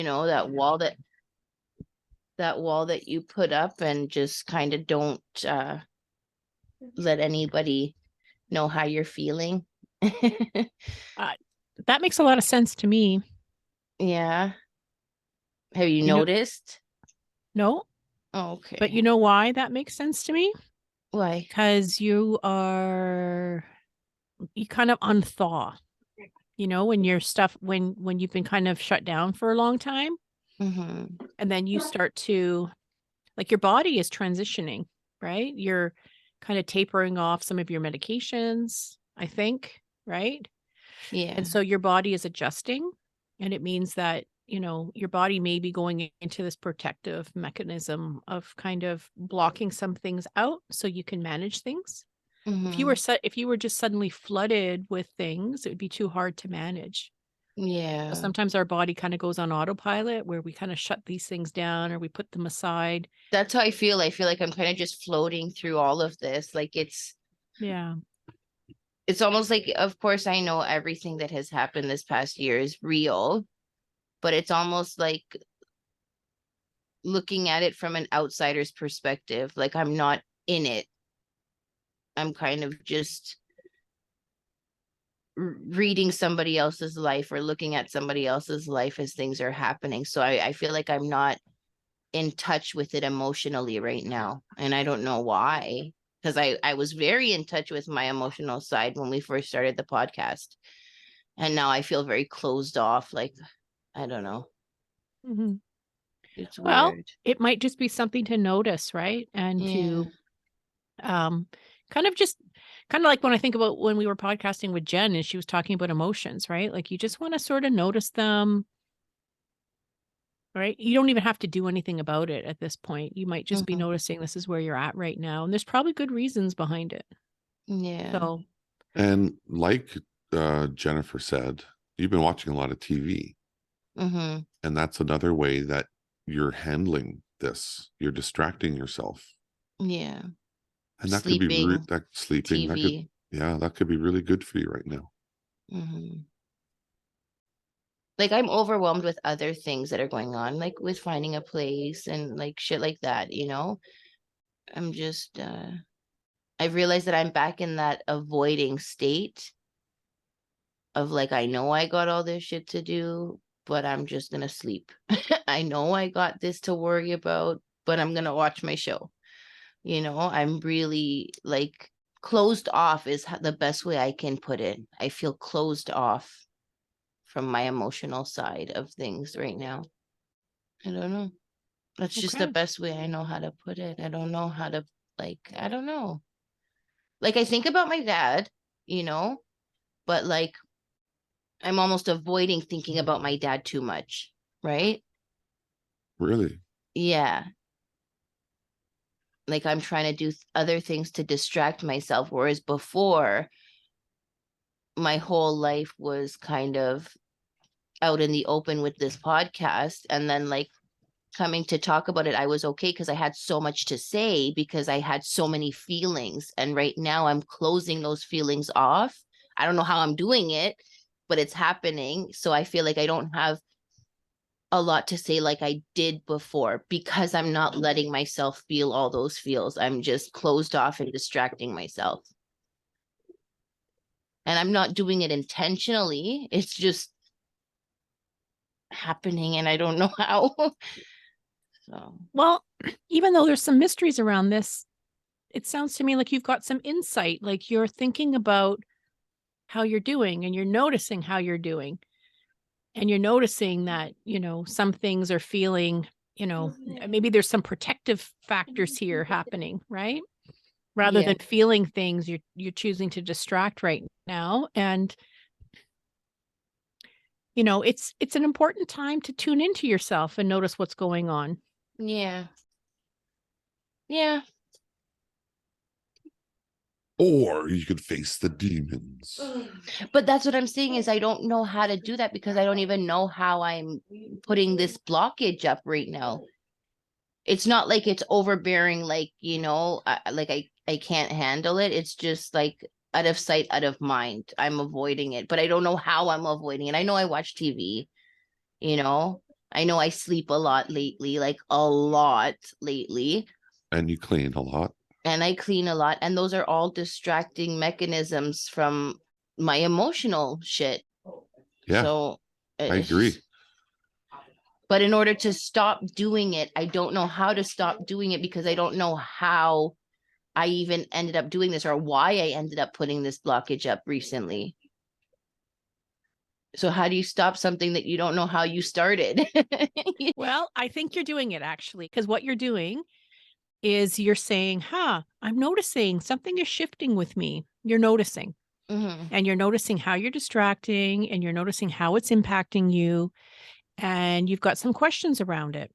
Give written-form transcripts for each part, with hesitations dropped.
that wall that you put up, and just kind of don't let anybody know how you're feeling. That makes a lot of sense to me. Yeah. Have you You know, noticed? no, but you Okay. know why that makes sense to me? Why? Because you kind of unthaw, when your stuff, when you've been kind of shut down for a long time, Mm-hmm. and then you start to, like, your body is transitioning, right? You're kind of tapering off some of your medications, I think, right? Yeah. And so your body is adjusting, and it means that, your body may be going into this protective mechanism of kind of blocking some things out so you can manage things. Mm-hmm. If you were just suddenly flooded with things, it would be too hard to manage. So Yeah. sometimes our body kind of goes on autopilot where we kind of shut these things down or we put them aside. That's how I feel. I feel like I'm kind of just floating through all of this. Like Yeah. it's almost like, of course, I know everything that has happened this past year is real, but it's almost like looking at it from an outsider's perspective. Like I'm not in it. I'm kind of just reading somebody else's life or looking at somebody else's life as things are happening. So I feel like I'm not in touch with it emotionally right now. And I don't know why. Because I was very in touch with my emotional side when we first started the podcast. And now I feel very closed off. Like, I don't know. Hmm. It's Well, weird. it might just be something to notice, right? And Yeah. to um kind of just kind of like when I think about when we were podcasting with Jen and she was talking about emotions, right? Like you just want to sort of notice them, right? You don't even have to do anything about it at this point. You might just be Hmm. noticing this is where you're at right now. And there's probably good reasons behind it. Yeah. So, And like Jennifer said, you've been watching a lot of TV, Hmm. and that's another way that you're handling this. You're distracting yourself, Yeah. and that could be Sleeping, that sleeping. That could, TV. yeah, that could be really good for you right now. Hmm. Like I'm overwhelmed with other things that are going on, like with finding a place and like shit like that. I'm just I realized that I'm back in that avoiding state of like I know I got all this shit to do, but I'm just gonna sleep. I know I got this to worry about, but I'm gonna watch my show. I'm really like closed off is the best way I can put it. I feel closed off from my emotional side of things right now. I don't know. That's just the okay. best way I know how to put it. I don't know how to, like, I don't know. Like I think about my dad, you know, but like I'm almost avoiding thinking about my dad too much, right? Really? Yeah. Like I'm trying to do other things to distract myself, whereas before my whole life was kind of out in the open with this podcast, and then like coming to talk about it, I was okay because I had so much to say because I had so many feelings. And right now I'm closing those feelings off. I don't know how I'm doing it, but it's happening. So I feel like I don't have a lot to say like I did before because I'm not letting myself feel all those feels. I'm just closed off and distracting myself. And I'm not doing it intentionally. It's just happening and I don't know how. So, Well, even though there's some mysteries around this, it sounds to me like you've got some insight, like you're thinking about how you're doing and you're noticing how you're doing. And you're noticing that, some things are feeling, maybe there's some protective factors here happening, right? Rather yeah. than feeling things, you're choosing to distract right now. And, it's an important time to tune into yourself and notice what's going on. Yeah. Yeah. Or you could face the demons. But that's what I'm saying is I don't know how to do that because I don't even know how I'm putting this blockage up right now. It's not like it's overbearing, like, I can't handle it. It's just like out of sight, out of mind. I'm avoiding it, but I don't know how I'm avoiding it. I know I watch TV, you know, I know I sleep a lot lately, like a lot lately, And you clean a lot. and I clean a lot. And those are all distracting mechanisms from my emotional shit. Yeah, So, I agree. but in order to stop doing it, I don't know how to stop doing it because I don't know how I even ended up doing this or why I ended up putting this blockage up recently. So how do you stop something that you don't know how you started? Well, I think you're doing it actually, because what you're doing is you're saying, I'm noticing something is shifting with me. You're noticing. Mhm. And you're noticing how you're distracting and you're noticing how it's impacting you. And you've got some questions around it.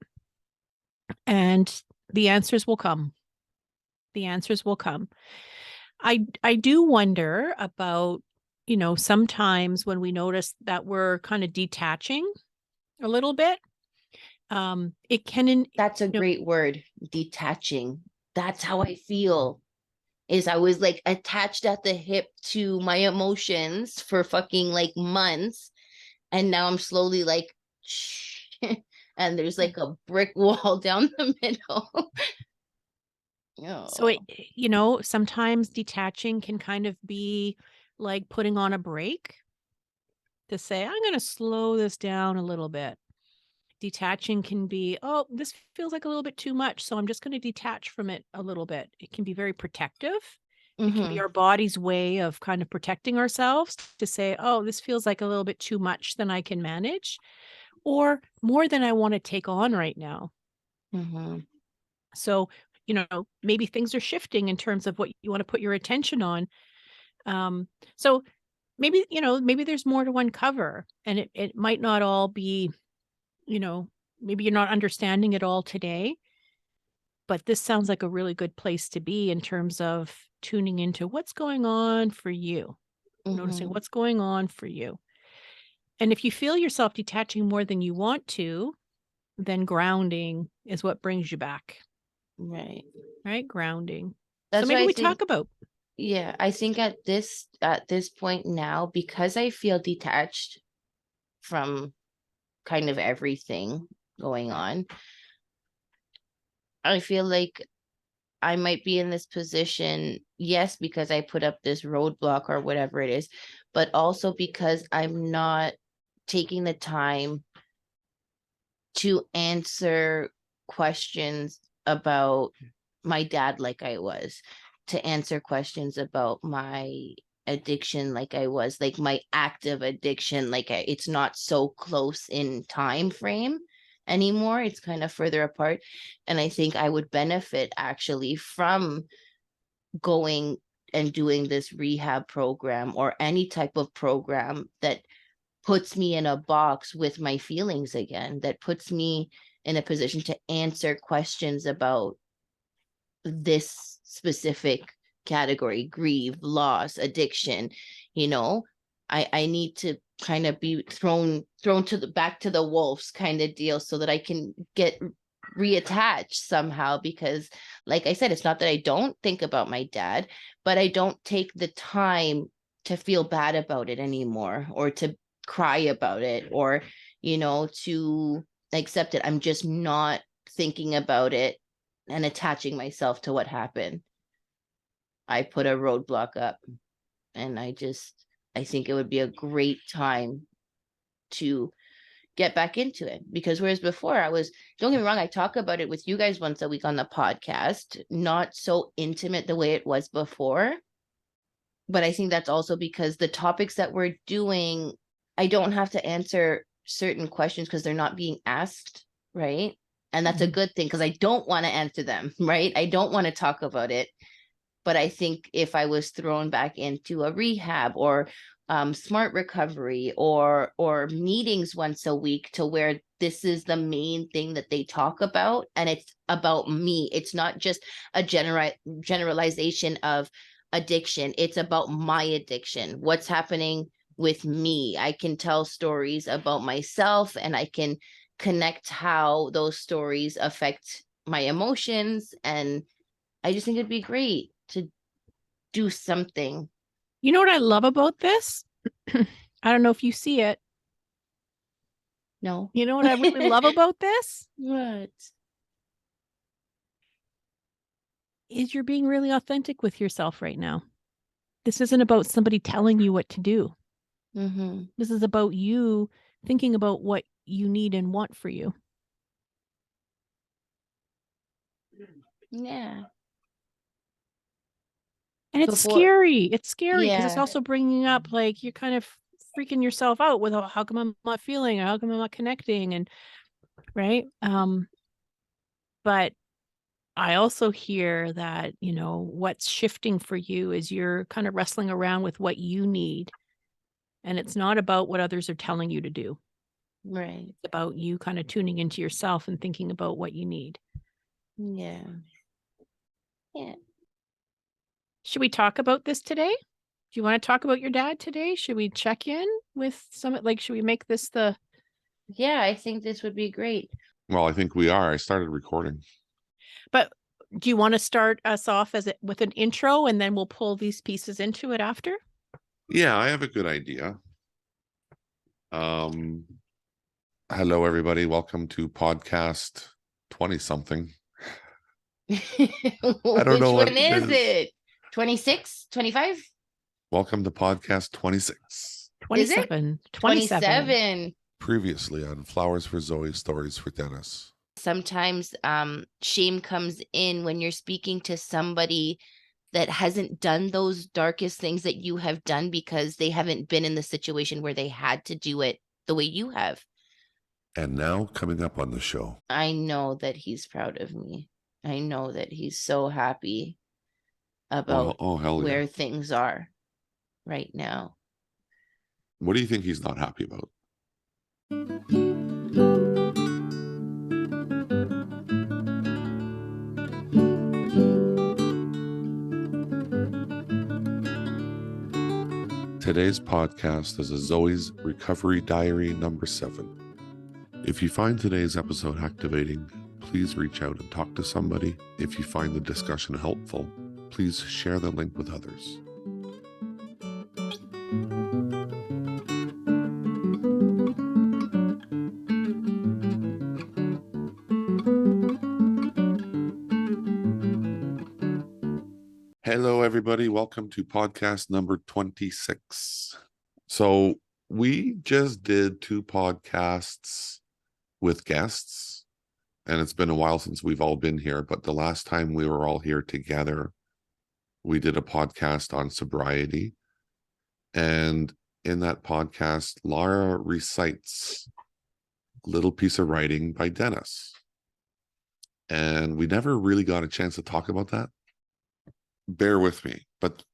And the answers will come. The answers will come. I do wonder about, sometimes when we notice that we're kind of detaching a little bit, it can, That's a great word, detaching. That's how I feel. Is I was like attached at the hip to my emotions for fucking like months, and now I'm slowly like, and there's like a brick wall down the middle. so it, Oh. sometimes detaching can kind of be like putting on a brake to say, I'm going to slow this down a little bit. Detaching can be, oh, this feels like a little bit too much. So I'm just going to detach from it a little bit. It can be very protective. It can be Mhm. our body's way of kind of protecting ourselves to say, oh, this feels like a little bit too much than I can manage, or more than I want to take on right now. Mhm. So, maybe things are shifting in terms of what you want to put your attention on. So maybe, maybe there's more to uncover, and it might not all be, you know, maybe you're not understanding it all today, but this sounds like a really good place to be in terms of tuning into what's going on for you, noticing Mhm. what's going on for you. And if you feel yourself detaching more than you want to, then grounding is what brings you back, Right. right? Grounding. So That's why maybe I we think, talk about, yeah, I think at this point now, because I feel detached from kind of everything going on, I feel like I might be in this position, yes, because I put up this roadblock or whatever it is, but also because I'm not taking the time to answer questions about my dad like I was, to answer questions about my addiction like I was, like my active addiction, like it's not so close in time frame anymore. It's kind of further apart. And I think I would benefit actually from going and doing this rehab program or any type of program that puts me in a box with my feelings again, that puts me in a position to answer questions about this specific category: grief, loss, addiction. you know I need to kind of be thrown to the back to the wolves kind of deal so that I can get reattached somehow, because like I said, it's not that I don't think about my dad, but I don't take the time to feel bad about it anymore, or to cry about it, or to accept it. I'm just not thinking about it and attaching myself to what happened. I put a roadblock up, and I think it would be a great time to get back into it, because whereas before don't get me wrong, I talk about it with you guys once a week on the podcast, not so intimate the way it was before. But I think that's also because the topics that we're doing, I don't have to answer certain questions because they're not being asked, right? And that's a good thing, because I don't want to answer them, right? I don't want to talk about it. But I think if I was thrown back into a rehab, or smart recovery, or meetings once a week, to where this is the main thing that they talk about, and it's about me, it's not just a generalization of addiction, it's about my addiction, what's happening with me. I can tell stories about myself, and I can connect how those stories affect my emotions. And I just think it'd be great to do something. you know what I love about this? I don't know if you see it. No. You know what I really love about this? What? Is you're being really authentic with yourself right now. This isn't about somebody telling you what to do. Mm-hmm. This is about you thinking about what you need and want for you. Yeah. And it's Before- scary. It's scary because it's Yeah. also bringing up like you're kind of freaking yourself out with, oh, how come I'm not feeling, or how come I'm not connecting, and right. But I also hear that, you know, what's shifting for you is you're kind of wrestling around with what you need. And it's not about what others are telling you to do. Right. It's about you kind of tuning into yourself and thinking about what you need. Yeah. Yeah. Should we talk about this today? Do you want to talk about your dad today? Should we check in with some, like, should we make this the, Yeah, I think this would be great. Well, I think we are. I started recording. but do you want to start us off with an intro and then we'll pull these pieces into it after? Yeah, I have a good idea. Hello, everybody. Welcome to podcast 20 something. I don't know what one it is is. it? 26? 25? Welcome to podcast 26. 27. 27. Previously on Flowers for Zoe, Stories for Dennis. Sometimes shame comes in when you're speaking to somebody that hasn't done those darkest things that you have done because they haven't been in the situation where they had to do it the way you have. And now coming up on the show. I know that he's proud of me. I know that he's so happy about Oh, hell where yeah. things are right now. What do you think he's not happy about? Today's podcast is a Zoe's Recovery Diary number 7. If you find today's episode activating, please reach out and talk to somebody. If you find the discussion helpful, please share the link with others. Hello, everybody. Welcome to podcast number 26. So we just did 2 podcasts with guests, and it's been a while since we've all been here. But the last time we were all here together, we did a podcast on sobriety. And in that podcast, Laura recites a little piece of writing by Dennis. And we never really got a chance to talk about that. Bear with me, but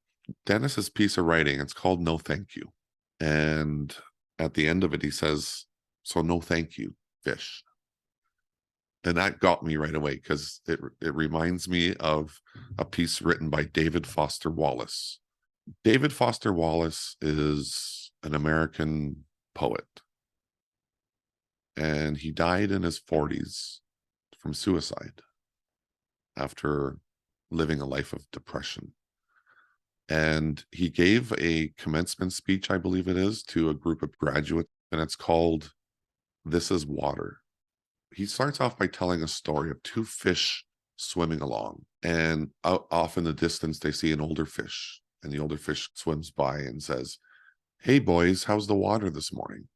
Dennis's piece of writing, it's called No Thank You. And at the end of it, he says, so no thank you, fish. And that got me right away because it reminds me of a piece written by David Foster Wallace. David Foster Wallace is an American poet. And he died in his 40s from suicide after living a life of depression. And he gave a commencement speech, I believe it is, to a group of graduates, and it's called This is Water. He starts off by telling a story of 2 fish swimming along, and off in the distance, they see an older fish, and the older fish swims by and says, hey boys, how's the water this morning?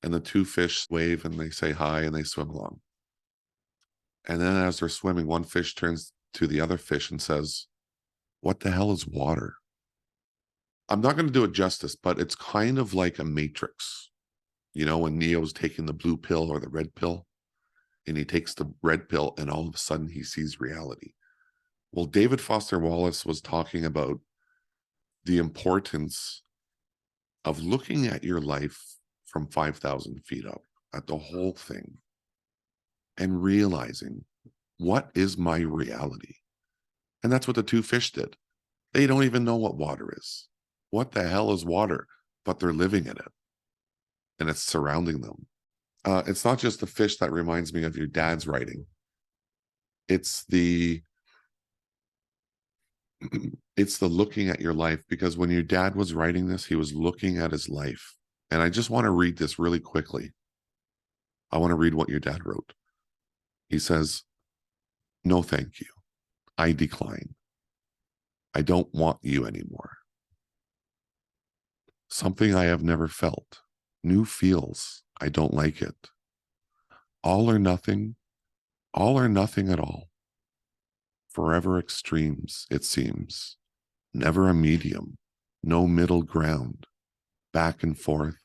And the 2 fish wave and they say hi and they swim along. And then as they're swimming, one fish turns to the other fish and says, what the hell is water? I'm not going to do it justice, but it's kind of like a Matrix. You know, when Neo's taking the blue pill or the red pill, and he takes the red pill and all of a sudden he sees reality. Well, David Foster Wallace was talking about the importance of looking at your life from 5,000 feet up, at the whole thing, and realizing, what is my reality? And that's what the 2 fish did. They don't even know what water is. What the hell is water? But they're living in it. And it's surrounding them. It's not just the fish that reminds me of your dad's writing. It's the looking at your life, because when your dad was writing this, he was looking at his life. And I just want to read this really quickly. I want to read what your dad wrote. He says, "No, thank you. I decline. I don't want you anymore. Something I have never felt. New feels. I don't like it. All or nothing at all. Forever extremes, it seems. Never a medium. No middle ground. Back and forth,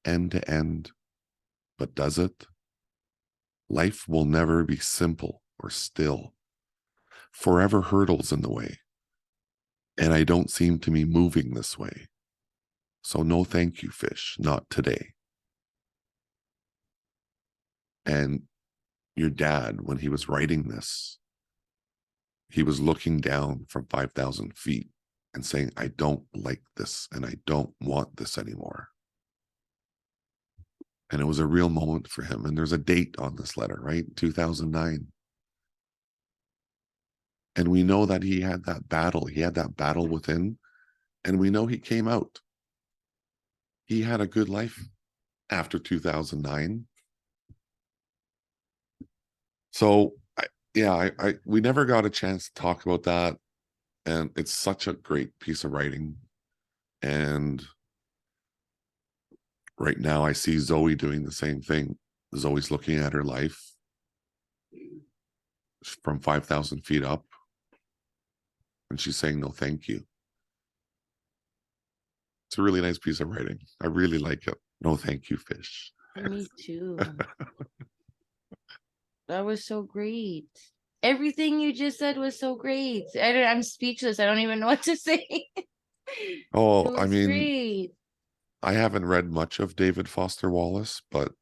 end to end. But does it? Life will never be simple or still. Forever hurdles in the way. And I don't seem to be moving this way. So no thank you, fish, not today." And your dad, when he was writing this, he was looking down from 5,000 feet and saying, "I don't like this and I don't want this anymore." And it was a real moment for him. And there's a date on this letter, right? 2009. And we know that he had that battle. He had that battle within. And we know he came out. He had a good life after 2009. So we never got a chance to talk about that. And it's such a great piece of writing. And right now I see Zoe doing the same thing. Zoe's looking at her life from 5,000 feet up. And she's saying, "No, thank you." It's a really nice piece of writing. I really like it. No, thank you, fish. Me too. That was so great. Everything you just said was so great. I'm speechless. I don't even know what to say. It Oh, I was mean, great. I haven't read much of David Foster Wallace, but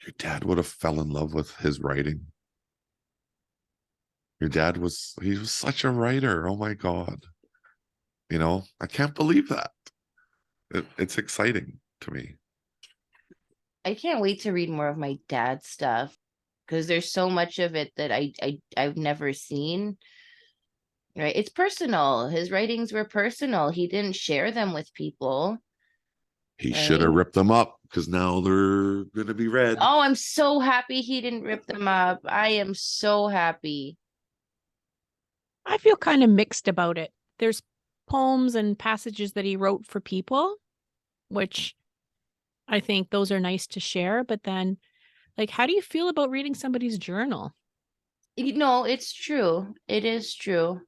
your dad would have fell in love with his writing. Your dad he was such a writer. Oh my God. I can't believe that. It's exciting to me. I can't wait to read more of my dad's stuff because there's so much of it that I've never seen. Right? It's personal. His writings were personal. He didn't share them with people. He should have Right? ripped them up because now they're going to be read. Oh, I'm so happy he didn't rip them up. I am so happy. I feel kind of mixed about it. There's poems and passages that he wrote for people, which I think those are nice to share. But then, like, how do you feel about reading somebody's journal? It's true. It is true.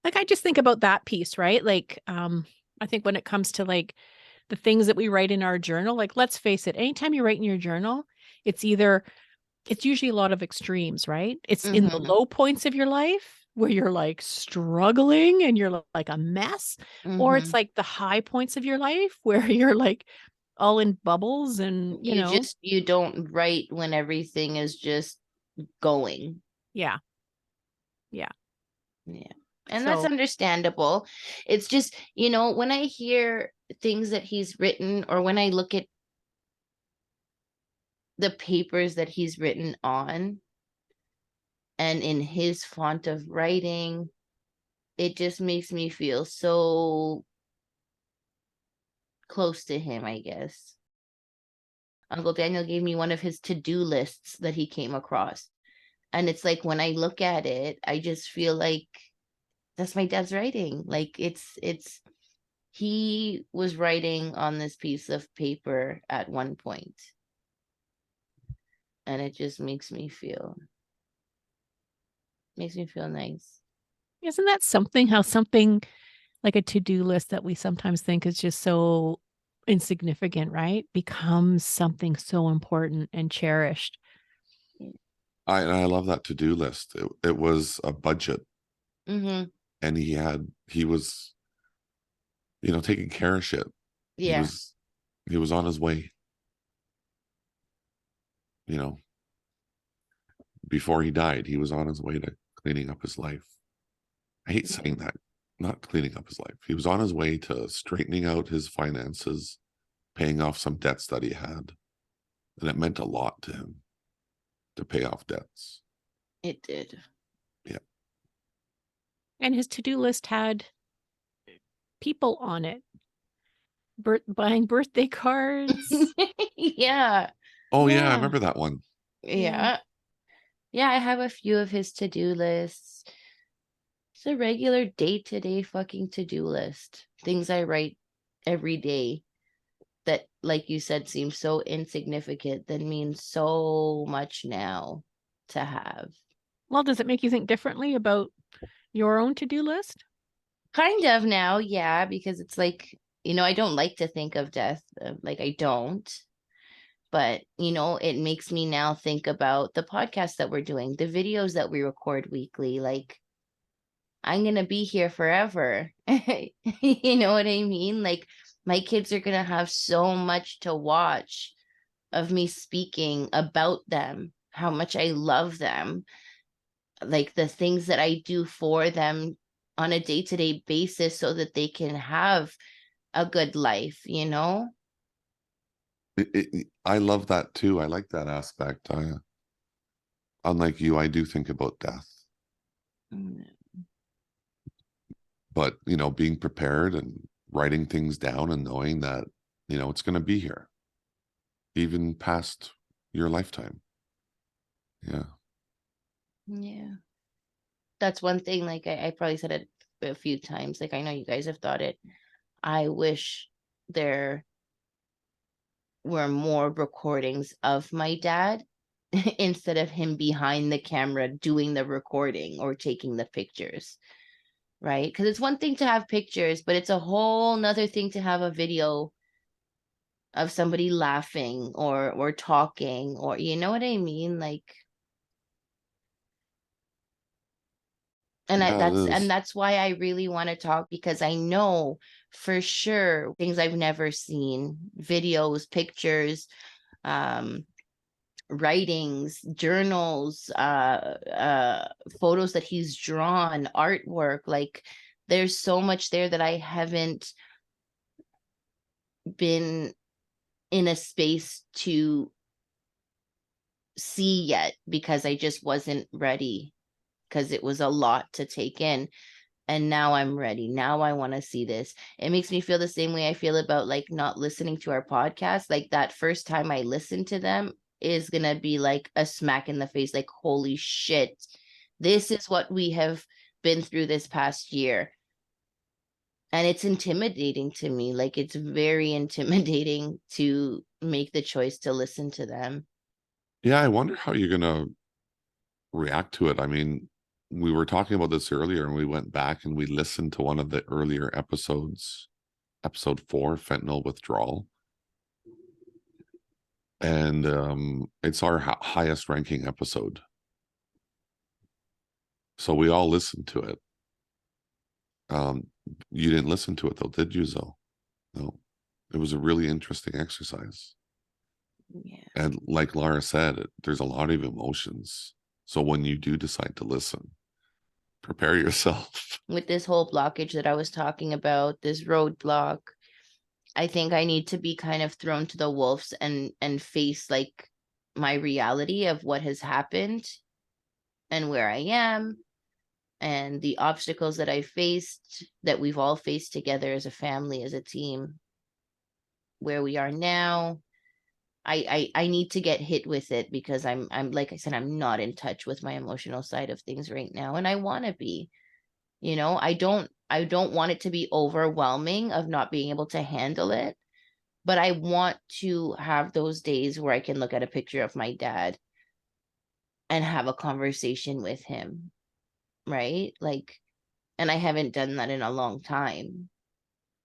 Like, I just think about that piece, right? Like, I think when it comes to like the things that we write in our journal, like, let's face it, anytime you write in your journal, it's usually a lot of extremes, right? It's in the Mhm. low points of your life where you're like struggling and you're like a mess, or it's Mhm. like the high points of your life where you're like all in bubbles and, You don't write when everything is just going. yeah. Yeah. Yeah. And that's So understandable. It's just, when I hear things that he's written or when I look at the papers that he's written on and in his font of writing, it just makes me feel so close to him, I guess. Uncle Daniel gave me one of his to-do lists that he came across. And it's like when I look at it, I just feel like that's my dad's writing. Like he was writing on this piece of paper at one point. And it just makes me feel nice. isn't that something, how something like a to-do list that we sometimes think is just so insignificant, right? Becomes something so important and cherished. I love that to-do list. It was a budget, Mm-hmm. and he was taking care of shit. He Yeah. was on his way. Before he died, he was on his way to cleaning up his life. I hate saying that. Not cleaning up his life. He was on his way to straightening out his finances, paying off some debts that he had. And it meant a lot to him to pay off debts. It did. Yeah. And his to-do list had people on it. Buying birthday cards. Yeah. Oh yeah, I Yeah. remember that one. Yeah. Yeah, I have a few of his to-do lists. It's a regular day-to-day fucking to-do list. Things I write every day that, like you said, seem so insignificant that mean so much now to have. Well, does it make you think differently about your own to-do list? Kind of now, yeah, because it's like, I don't like to think of death. Like, I don't. But, it makes me now think about the podcast that we're doing, the videos that we record weekly. Like, I'm going to be here forever. You know what I mean? Like, my kids are going to have so much to watch of me speaking about them, how much I love them, like the things that I do for them on a day-to-day basis so that they can have a good life. I love that too. I like that aspect. Unlike you, I do think about death, Mm. but being prepared and writing things down and knowing that, it's going to be here even past your lifetime. Yeah. Yeah. That's one thing, like I probably said it a few times. Like, I know you guys have thought it. I wish there were more recordings of my dad instead of him behind the camera doing the recording or taking the pictures. Right? Because it's one thing to have pictures, but it's a whole nother thing to have a video of somebody laughing or talking, or you know what I mean? Like, and Yeah, it is. that's why I really want to talk, because I know for sure things I've never seen, videos, pictures, um, writings, journals, photos that he's drawn, artwork. Like, there's so much there that I haven't been in a space to see yet, because I just wasn't ready, because it was a lot to take in. And now I'm ready. Now I want to see this. It makes me feel the same way I feel about like not listening to our podcast. Like, that first time I listen to them is going to be like a smack in the face. Like, holy shit, this is what we have been through this past year. And it's intimidating to me. Like, it's very intimidating to make the choice to listen to them. Yeah, I wonder how you're gonna react to it. I mean, we were talking about this earlier and we went back and we listened to one of the earlier episodes, episode 4, fentanyl withdrawal. And it's our highest ranking episode. So we all listened to it. You didn't listen to it though, did you, Zoe? No. It was a really interesting exercise. Yeah. And like Lara said, there's a lot of emotions. So when you do decide to listen, prepare yourself. With this whole blockage that I was talking about, this roadblock, I think I need to be kind of thrown to the wolves and face like my reality of what has happened and where I am and the obstacles that I faced, that we've all faced together as a family, as a team, where we are now. I need to get hit with it, because I'm like I said, I'm not in touch with my emotional side of things right now, and I want to be. I don't want it to be overwhelming of not being able to handle it, but I want to have those days where I can look at a picture of my dad and have a conversation with him, right? Like, and I haven't done that in a long time.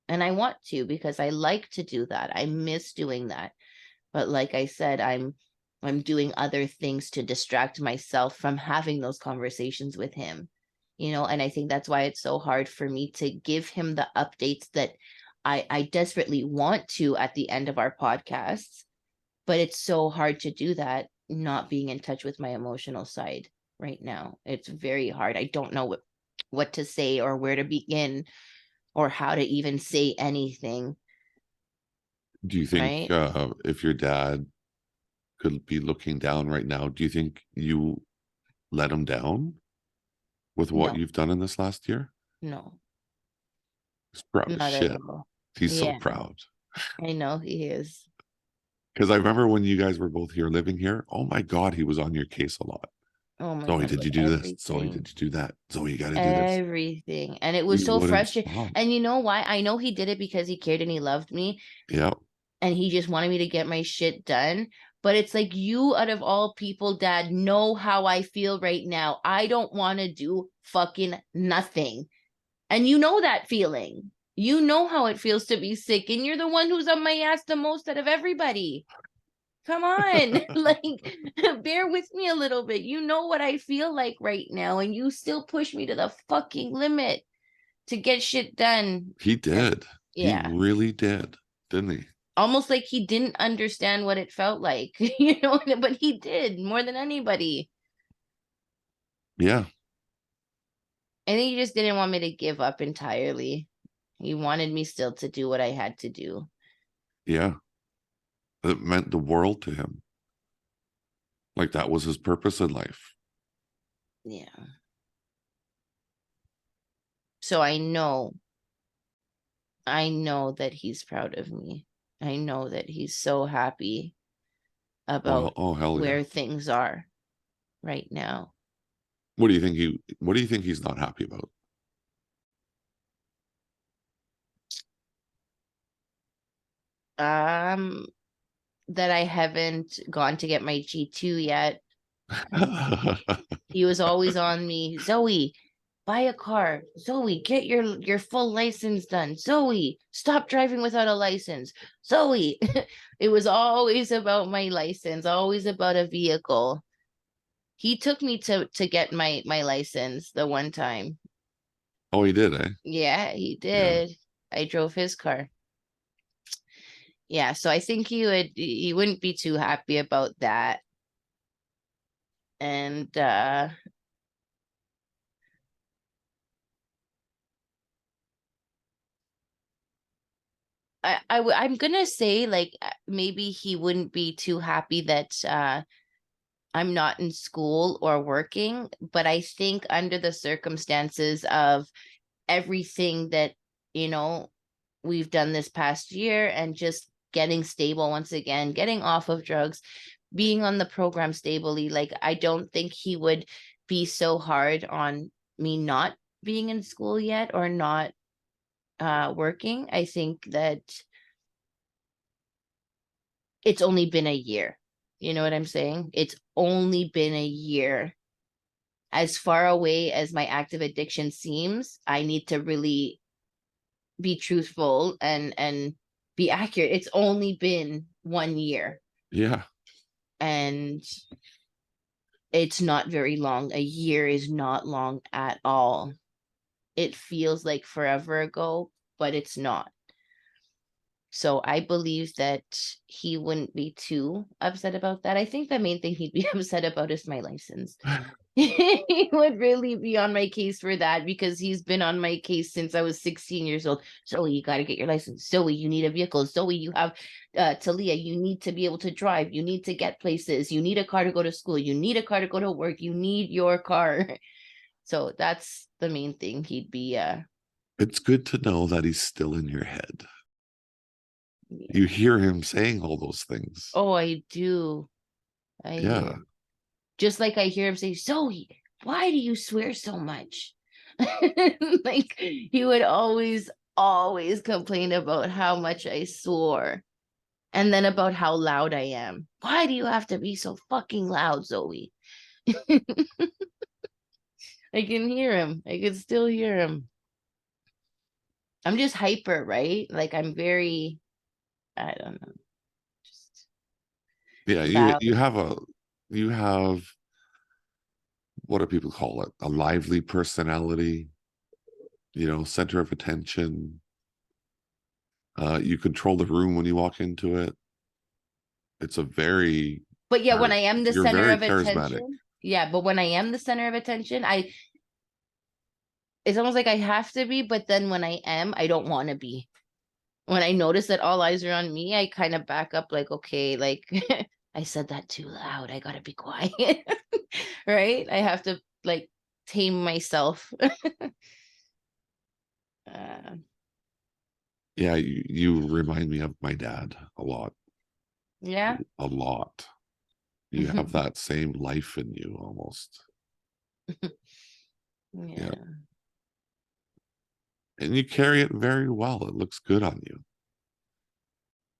And I want to, because I like to do that. I miss doing that. But like I said, I'm doing other things to distract myself from having those conversations with him. And I think that's why it's so hard for me to give him the updates that I desperately want to at the end of our podcasts. But it's so hard to do that, not being in touch with my emotional side right now. It's very hard. I don't know what to say or where to begin or how to even say anything. Do you think Right? if your dad could be looking down right now, do you think you let him down with what No, you've done in this last year? no, He's proud as not at shit. all. He's so Yeah, proud. I know he is. Because I remember when you guys were both here living here, oh my God, he was on your case a lot. Oh my Zoe, God, did about you do this? Zoe, everything. did you do that? Zoe, you got to do this. Everything. And it He was so wouldn't frustrating. stop. And you know why? I know he did it because he cared and he loved me Yeah. and he just wanted me to get my shit done. But it's like, you out of all people, Dad, know how I feel right now. I don't want to do fucking nothing. And you know that feeling. You know how it feels to be sick, and you're the one who's on my ass the most out of everybody. Come on, like, bear with me a little bit. You know what I feel like right now, and you still push me to the fucking limit to get shit done. He did. Yeah. He really did, didn't he? Almost like he didn't understand what it felt like, but he did more than anybody. Yeah. I think he just didn't want me to give up entirely. He wanted me still to do what I had to do. Yeah. It meant the world to him. Like that was his purpose in life. Yeah. So I know that he's proud of me. I know that he's so happy about Oh, hell where yeah. things are right now. What do you think he's not happy about? That I haven't gone to get my G2 yet. He was always on me, Zoe, buy a car. Zoe, get your full license done. Zoe, stop driving without a license. Zoe, it was always about my license, always about a vehicle. He took me to get my license the one time. Oh, he did, eh? Yeah, he Yeah. did. I drove his car. Yeah, so I think he wouldn't be too happy about that. And I'm gonna say, like, maybe he wouldn't be too happy that I'm not in school or working, but I think under the circumstances of everything that, you know, we've done this past year and just getting stable once again, getting off of drugs, being on the program stably, like, I don't think he would be so hard on me not being in school yet or not working. I think that it's only been a year. You know what I'm saying? It's only been a year. As far away as my active addiction seems, I need to really be truthful and be accurate. It's only been 1 year Yeah. and it's not very long. A year is not long at all. It feels like forever ago, but it's not. So I believe that he wouldn't be too upset about that. I think the main thing he'd be upset about is my license. He would really be on my case for that because he's been on my case since I was 16 years old. Zoe, you got to get your license. Zoe, you need a vehicle. Zoe, you have Talia, you need to be able to drive. You need to get places. You need a car to go to school. You need a car to go to work. You need your car. So that's the main thing he'd be It's good to know that he's still in your head. yeah. You hear him saying all those things. Oh, I do. I Yeah. do. Just like I hear him say, Zoe, why do you swear so much? Like, he would always complain about how much I swore and then about how loud I am. Why do you have to be so fucking loud, Zoe? I can hear him. I can still hear him. I'm just hyper, right? Like, I'm very, I don't know, just Yeah. loud. You have, what do people call it? A lively personality, center of attention. You control the room when you walk into it. It's a very, But yeah, when I am the you're center very of charismatic. attention, yeah, but when I am the center of attention, it's almost like I have to be, but then when I am, I don't want to be. When I notice that all eyes are on me, I kind of back up like, okay, like I said that too loud. I gotta be quiet. Right? I have to like tame myself. Yeah, you remind me of my dad a lot. Yeah. a lot. You have that same life in you almost. Yeah. And you carry it very well. It looks good on you.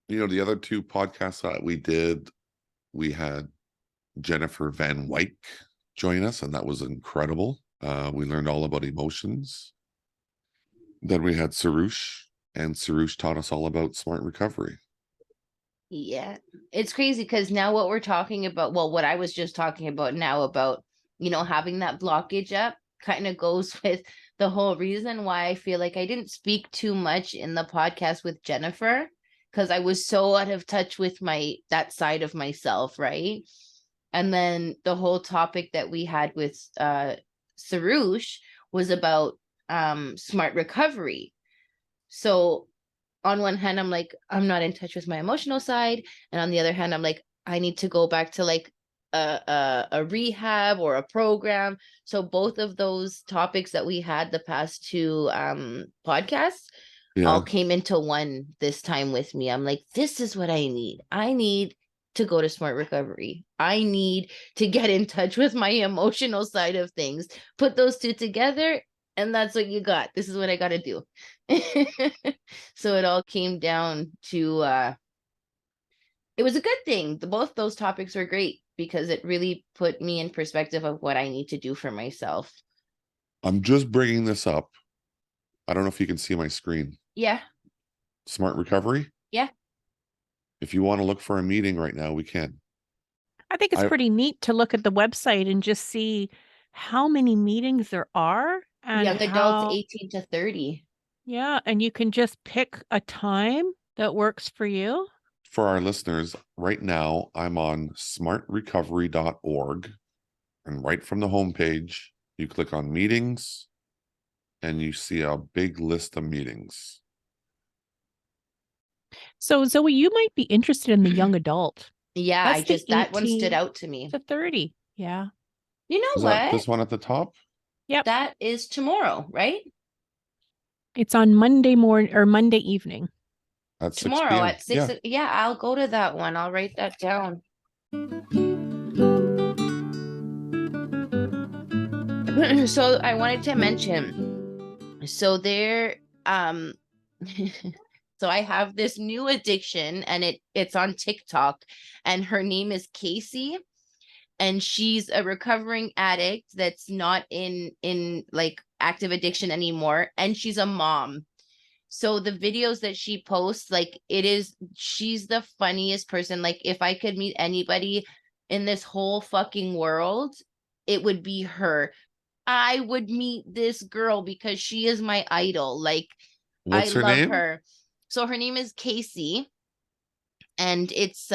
You know, the other two podcasts that we did, we had Jennifer Van Wyk join us, and that was incredible. We learned all about emotions. Then we had Sarush, and Sarush taught us all about smart recovery. Yeah. It's crazy because now what we're talking about, well, what I was just talking about now about, having that blockage up kind of goes with the whole reason why I feel like I didn't speak too much in the podcast with Jennifer because I was so out of touch with that side of myself, right? And then the whole topic that we had with Sarush was about smart recovery. So on one hand, I'm like, I'm not in touch with my emotional side. And on the other hand, I'm like, I need to go back to like a rehab or a program. So both of those topics that we had the past two podcasts all Yeah. came into one this time with me. I'm like, this is what I need. I need to go to smart recovery. I need to get in touch with my emotional side of things. Put those two together, and that's what you got. This is what I got to do. So it all came down to it was a good thing. Both those topics were great because it really put me in perspective of what I need to do for myself. I'm just bringing this up. I don't know if you can see my screen. Yeah. Smart recovery. Yeah. If you want to look for a meeting right now, we can. I think it's pretty neat to look at the website and just see how many meetings there are and Young adults 18 to 30. Yeah, and you can just pick a time that works for you. For our listeners, right now I'm on smartrecovery.org, and right from the homepage, you click on meetings and you see a big list of meetings. So Zoe, you might be interested in the young adult. Yeah, That's that one stood out to me. To 30. Yeah. You know Is what? that this one at the top? Yep. That is tomorrow, right? It's on Monday morning or Monday evening. At 6 Tomorrow p.m. at 6. Yeah, I'll go to that one. I'll write that down. So I wanted to mention, so there, so I have this new addiction, and it's on TikTok, and her name is Casey, and she's a recovering addict that's not in like active addiction anymore, and she's a mom. So the videos that she posts, like she's the funniest person. Like if I could meet anybody in this whole fucking world, it would be her. I would meet this girl because she is my idol. Like What's I her love name? her. So her name is Casey, and it's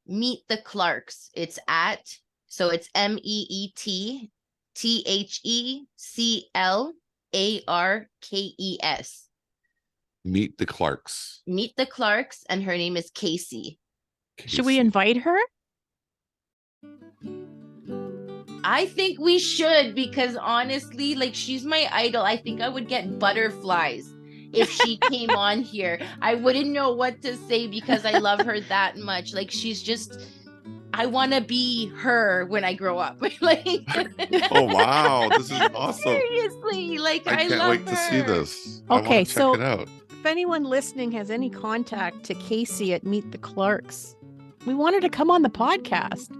Meet the Clarks. It's MEETTHECLARKES. Meet the Clarks. Meet the Clarks, and her name is Casey. Should we Casey. invite her? I think we should, because honestly, like she's my idol. I think I would get butterflies if she came on here. I wouldn't know what to say because I love her that much. Like she's just, I want to be her when I grow up. Like, Oh wow, this is awesome. seriously, like I can't love wait to see her. this. I Okay, want to so check it out. if anyone listening has any contact to Casey at Meet the Clarks, we want her to come on the podcast.